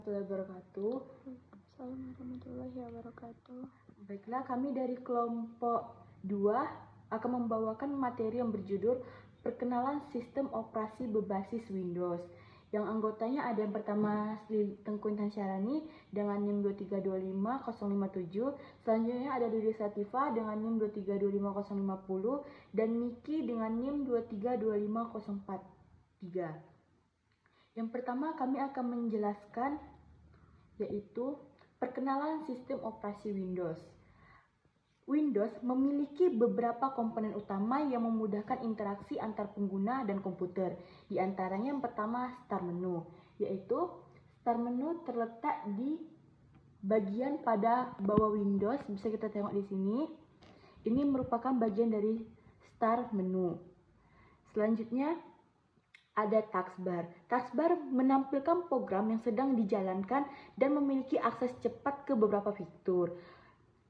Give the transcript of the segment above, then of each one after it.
Wabarakatuh. Assalamualaikum warahmatullahi wabarakatuh. Baiklah, kami dari kelompok 2 akan membawakan materi yang berjudul Perkenalan Sistem Operasi Berbasis Windows. Yang anggotanya ada yang pertama Tengku Intan Syarani dengan NIM 2325057. Selanjutnya ada Didi Satifah dengan NIM 2325050 dan Miki dengan NIM 2325043. Yang pertama kami akan menjelaskan yaitu perkenalan sistem operasi Windows. Windows memiliki beberapa komponen utama yang memudahkan interaksi antar pengguna dan komputer. Di antaranya yang pertama Start Menu, yaitu Start Menu terletak di bagian pada bawah Windows. Bisa kita tengok di sini. Ini merupakan bagian dari Start Menu. Selanjutnya ada taskbar. Taskbar menampilkan program yang sedang dijalankan dan memiliki akses cepat ke beberapa fitur.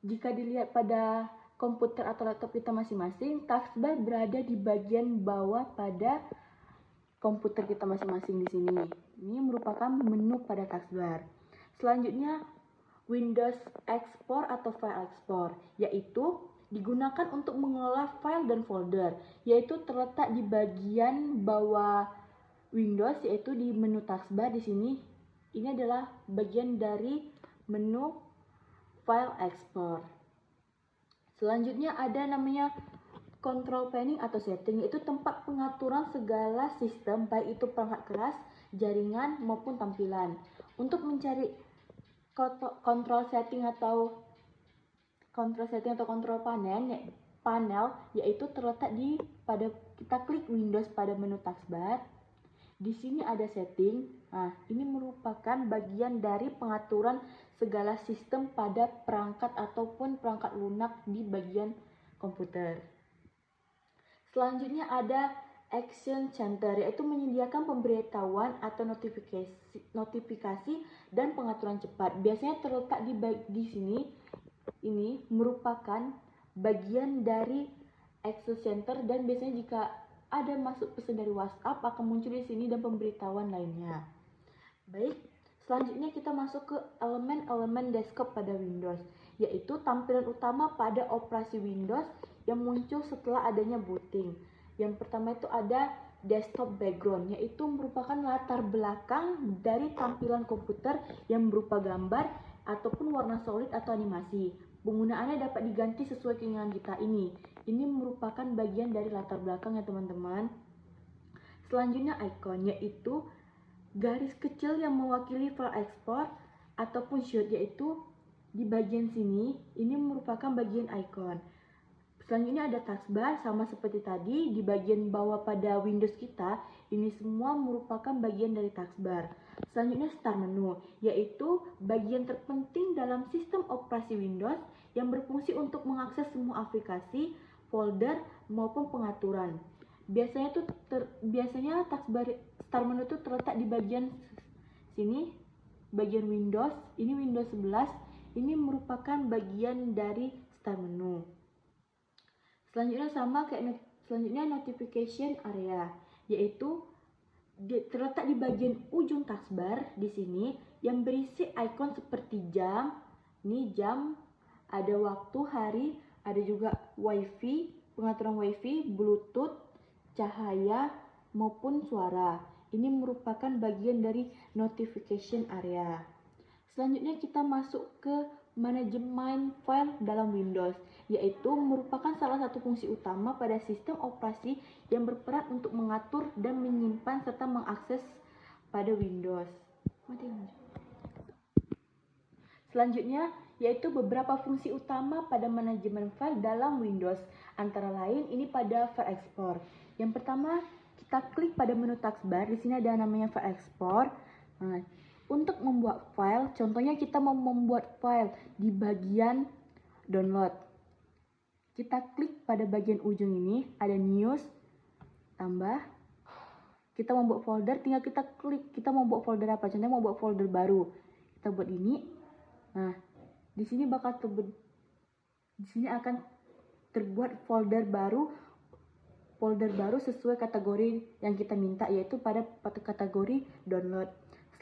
Jika dilihat pada komputer atau laptop kita masing-masing, taskbar berada di bagian bawah pada komputer kita masing-masing di sini. Ini merupakan menu pada taskbar. Selanjutnya, Windows Export atau File Export, yaitu digunakan untuk mengelola file dan folder, yaitu terletak di bagian bawah Windows, yaitu di menu taskbar di sini. Ini adalah bagian dari menu File Export. Selanjutnya ada namanya Control Panel atau Setting, yaitu tempat pengaturan segala sistem, baik itu perangkat keras, jaringan maupun tampilan. Untuk mencari control setting atau control panel yaitu terletak di pada kita klik Windows pada menu taskbar. Di sini ada setting. Nah, ini merupakan bagian dari pengaturan segala sistem pada perangkat ataupun perangkat lunak di bagian komputer. Selanjutnya ada Action Center, yaitu menyediakan pemberitahuan atau notifikasi dan pengaturan cepat. Biasanya terletak di sini. Ini merupakan bagian dari Action Center dan biasanya jika ada masuk pesan dari WhatsApp akan muncul di sini dan pemberitahuan lainnya. Baik, selanjutnya kita masuk ke elemen-elemen desktop pada Windows, yaitu tampilan utama pada operasi Windows yang muncul setelah adanya booting. Yang pertama itu ada desktop background, yaitu merupakan latar belakang dari tampilan komputer yang berupa gambar ataupun warna solid atau animasi. Penggunaannya dapat diganti sesuai keinginan kita ini. Ini merupakan bagian dari latar belakang ya teman-teman. Selanjutnya icon, yaitu garis kecil yang mewakili file export ataupun shoot, yaitu di bagian sini. Ini merupakan bagian icon. Selanjutnya ada taskbar, sama seperti tadi di bagian bawah pada Windows kita. Ini semua merupakan bagian dari taskbar. Selanjutnya Start Menu, yaitu bagian terpenting dalam sistem operasi Windows yang berfungsi untuk mengakses semua aplikasi, folder maupun pengaturan. Biasanya taskbar Start Menu itu terletak di bagian sini, bagian Windows. Ini Windows 11. Ini merupakan bagian dari Start Menu. Selanjutnya notification area, yaitu terletak di bagian ujung taskbar di sini yang berisi ikon seperti jam. Ini jam, ada waktu, hari, ada juga wifi, pengaturan wifi, bluetooth, cahaya maupun suara. Ini merupakan bagian dari notification area. Selanjutnya kita masuk ke manajemen file dalam Windows, yaitu merupakan salah satu fungsi utama pada sistem operasi yang berperan untuk mengatur dan menyimpan serta mengakses pada Windows. Selanjutnya yaitu beberapa fungsi utama pada manajemen file dalam Windows, antara lain ini pada file export. Yang pertama, kita klik pada menu taskbar. Di sini ada namanya file export. Nah, untuk membuat file, contohnya kita mau membuat file di bagian download. Kita klik pada bagian ujung ini, ada news, tambah. Kita mau buat folder, tinggal kita klik, kita mau buat folder apa, contohnya mau buat folder baru. Kita buat ini. Nah, di sini akan terbuat folder baru sesuai kategori yang kita minta, yaitu pada kategori download.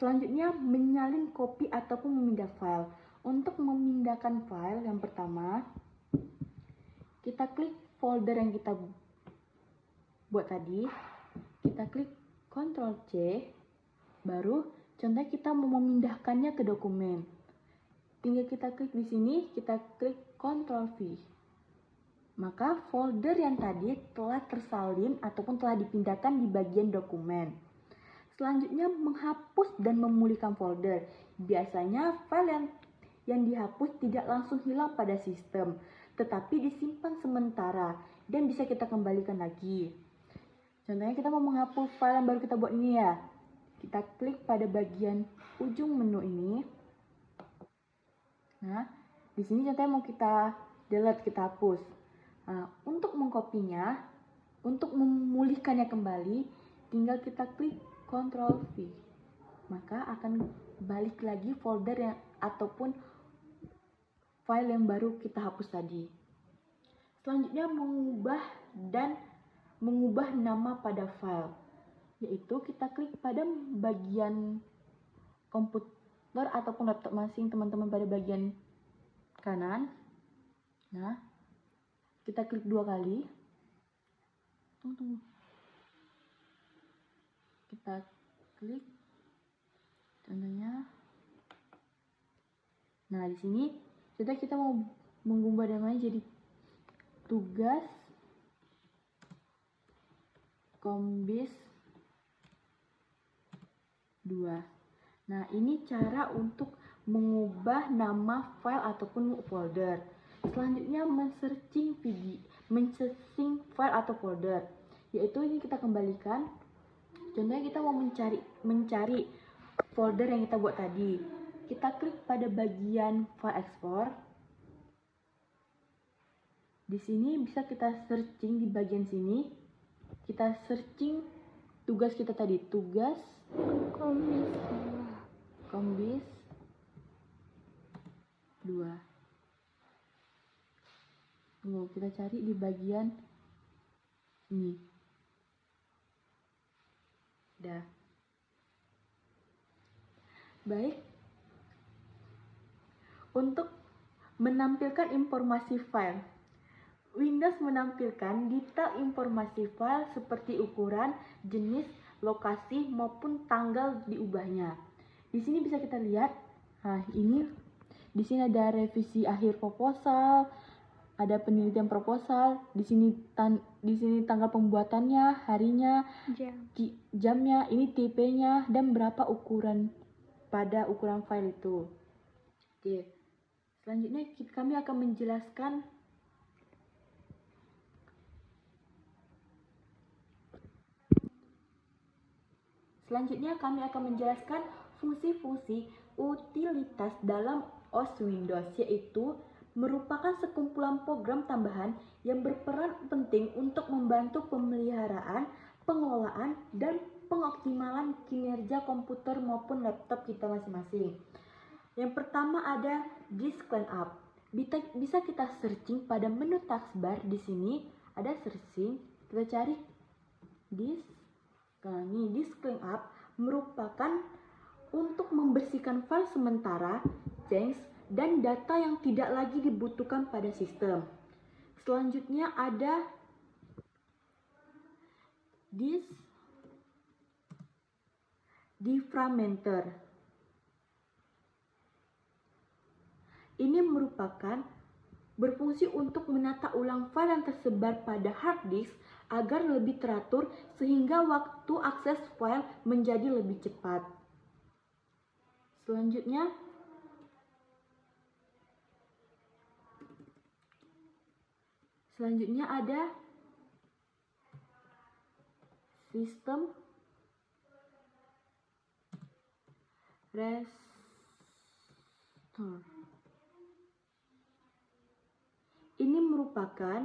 Selanjutnya, menyalin copy ataupun memindah file. Untuk memindahkan file, yang pertama, kita klik folder yang kita buat tadi. Kita klik Ctrl C, baru contohnya kita mau memindahkannya ke dokumen. Tinggal kita klik di sini, kita klik Ctrl V. Maka folder yang tadi telah tersalin ataupun telah dipindahkan di bagian dokumen. Selanjutnya, menghapus dan memulihkan folder. Biasanya file yang dihapus tidak langsung hilang pada sistem, tetapi disimpan sementara dan bisa kita kembalikan lagi. Contohnya kita mau menghapus file yang baru kita buat ini ya. Kita klik pada bagian ujung menu ini. Nah, di sini contohnya mau kita delete, kita hapus. Nah, untuk mengkopinya, untuk memulihkannya kembali, tinggal kita klik Ctrl V. Maka akan balik lagi folder yang ataupun file yang baru kita hapus tadi. Selanjutnya, mengubah nama pada file, yaitu kita klik pada bagian komputer ataupun laptop masing teman-teman pada bagian kanan. Nah, kita klik 2 kali. Tunggu. Kita klik contohnya. Nah, di sini kita mau mengubah namanya jadi tugas Kombis 2. Nah, ini cara untuk mengubah nama file ataupun folder. Selanjutnya, men-searching file atau folder, yaitu ini kita kembalikan. Contohnya kita mau mencari folder yang kita buat tadi. Kita klik pada bagian file export. Di sini bisa kita searching di bagian sini. Kita searching tugas kita tadi, tugas Kombis 2. Tunggu, kita cari di bagian ini. Dah. Baik. Untuk menampilkan informasi file, Windows menampilkan detail informasi file seperti ukuran, jenis, lokasi, maupun tanggal diubahnya. Di sini bisa kita lihat, di sini ada revisi akhir proposal, ada penelitian proposal, di sini tanggal pembuatannya, harinya, jamnya, ini tipenya, dan berapa ukuran pada ukuran file itu. Oke. Selanjutnya kami akan menjelaskan fungsi-fungsi utilitas dalam OS Windows, yaitu merupakan sekumpulan program tambahan yang berperan penting untuk membantu pemeliharaan, pengelolaan, dan pengoptimalan kinerja komputer maupun laptop kita masing-masing. Yang pertama ada Disk Cleanup. Bisa kita searching pada menu taskbar. Di sini ada searching, kita cari disk. Nah, ini Disk Cleanup merupakan untuk membersihkan file sementara, change, dan data yang tidak lagi dibutuhkan pada sistem. Selanjutnya ada Disk Defragmenter. Ini merupakan berfungsi untuk menata ulang file yang tersebar pada hard disk agar lebih teratur sehingga waktu akses file menjadi lebih cepat. Selanjutnya ada sistem restore. Ini merupakan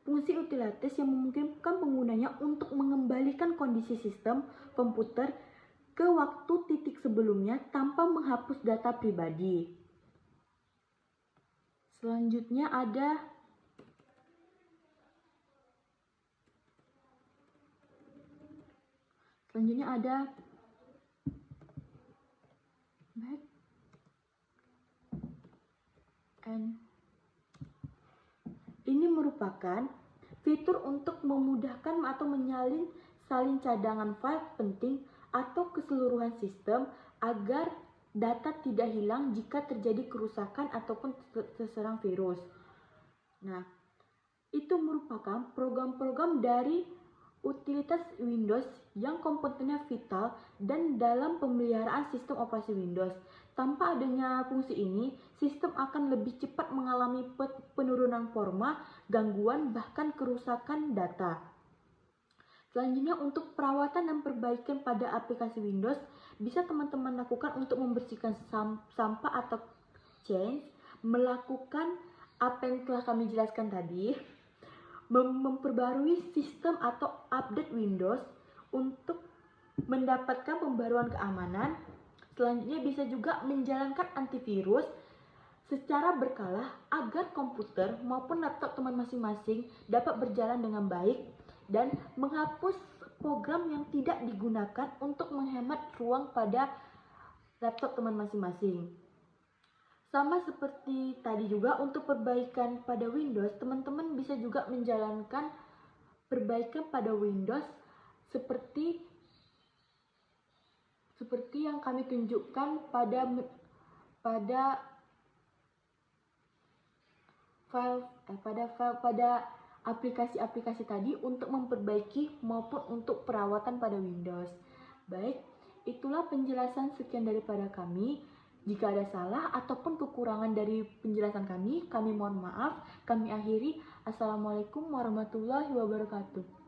fungsi utilitas yang memungkinkan penggunanya untuk mengembalikan kondisi sistem komputer ke waktu titik sebelumnya tanpa menghapus data pribadi. Selanjutnya ada Baik. And ini merupakan fitur untuk memudahkan atau menyalin salin cadangan file penting atau keseluruhan sistem agar data tidak hilang jika terjadi kerusakan ataupun terserang virus. Nah, itu merupakan program-program dari utilitas Windows yang komponennya vital dan dalam pemeliharaan sistem operasi Windows. Tanpa adanya fungsi ini, sistem akan lebih cepat mengalami penurunan performa, gangguan, bahkan kerusakan data. Selanjutnya, untuk perawatan dan perbaikan pada aplikasi Windows, bisa teman-teman lakukan untuk membersihkan sampah atau change, melakukan apa yang telah kami jelaskan tadi, memperbarui sistem atau update Windows untuk mendapatkan pembaruan keamanan. Selanjutnya bisa juga menjalankan antivirus secara berkala agar komputer maupun laptop teman masing-masing dapat berjalan dengan baik dan menghapus program yang tidak digunakan untuk menghemat ruang pada laptop teman masing-masing. Sama seperti tadi juga, untuk perbaikan pada Windows, teman-teman bisa juga menjalankan perbaikan pada Windows seperti yang kami tunjukkan pada aplikasi-aplikasi tadi untuk memperbaiki maupun untuk perawatan pada Windows. Baik, itulah penjelasan sekian daripada kami. Jika ada salah ataupun kekurangan dari penjelasan kami mohon maaf. Kami akhiri. Assalamualaikum warahmatullahi wabarakatuh.